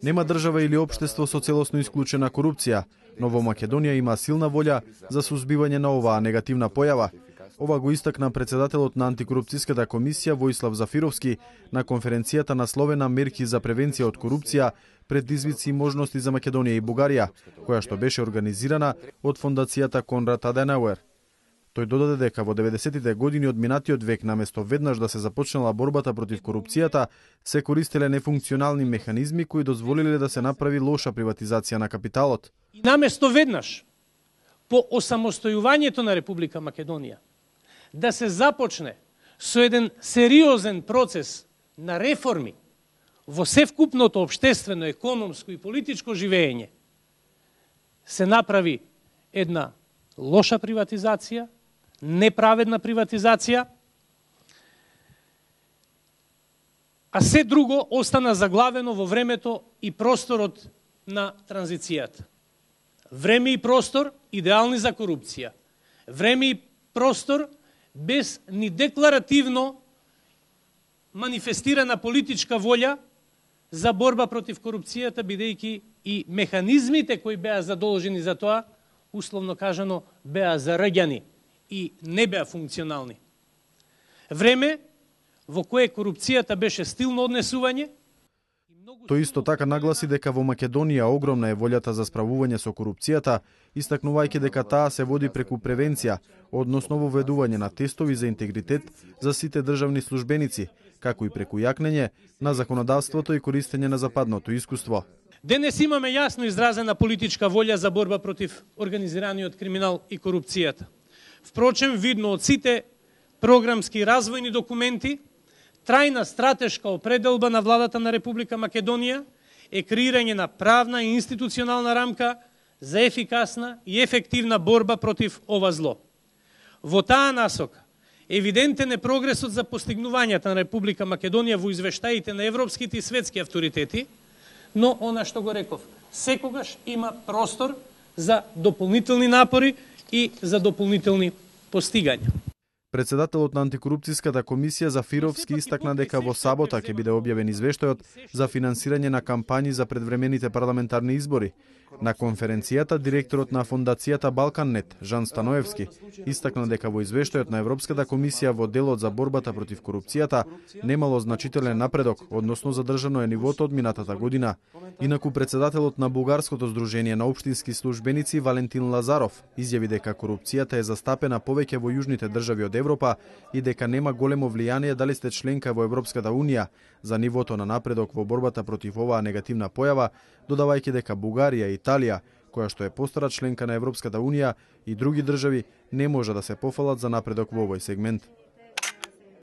Нема држава или општество со целосно исклучена корупција, но во Македонија има силна волја за сузбивање на оваа негативна појава. Ова го истакна председателот на антикорупцијската комисија Војслав Зафировски на конференцијата насловена Мерки за превенција од корупција, предизвици и можности за Македонија и Бугарија, која што беше организирана од фондацијата Конрад Аденауер. Тој додаде дека во 90-тите години од минатиот век наместо веднаш да се започнала борбата против корупцијата, се користеле нефункционални механизми кои дозволиле да се направи лоша приватизација на капиталот. Наместо веднаш по осамостојувањето на Република Македонија да се започне со еден сериозен процес на реформи во севкупното општествено, економско и политичко живење, се направи една лоша приватизација, неправедна приватизација, а се друго остана заглавено во времето и просторот на транзицијата. Време и простор идеални за корупција. Време и простор без ни декларативно манифестирана политичка волја за борба против корупцијата, бидејќи и механизмите кои беа задолжени за тоа, условно кажано, беа заръѓани и не беа функционални. Време во кое корупцијата беше стил на однесување. Тој исто така нагласи дека во Македонија огромна е волјата за справување со корупцијата, истакнувајќи дека таа се води преку превенција, односно воведување на тестови за интегритет за сите државни службеници, како и преку јакнење на законодавството и користење на западното искуство. Денес имаме јасно изразена политичка волја за борба против организираниот криминал и корупцијата. Впрочем, видно од сите програмски и развојни документи, трајна стратешка определба на владата на Република Македонија е креирање на правна и институционална рамка за ефикасна и ефективна борба против ова зло. Во таа насока, евидентен е прогресот за постигнувањата на Република Македонија во извештаите на европските и светски авторитети, но она што го реков, секогаш има простор за дополнителни напори и за дополнителни постигања. Председателот на антикорупцијската комисија Зафировски истакна дека во сабота ќе биде објавен извештајот за финансирање на кампањи за предвремените парламентарни избори. На конференцијата директорот на фондацијата Балканнет Жан Станоевски истакна дека во извештајот на Европската комисија во делот за борбата против корупцијата немало значителен напредок, односно задржано е нивото од минатата година. Инаку председателот на Бугарското здружение на општински службеници Валентин Лазаров изјави дека корупцијата е застапена повеќе во јужните држави од Европа и дека нема големо влијание дали сте членка во Европската унија за нивото на напредок во борбата против оваа негативна појава, додавајќи дека Бугарија и Италија, која што е постара членка на Европската унија, и други држави не може да се пофалат за напредок во овој сегмент.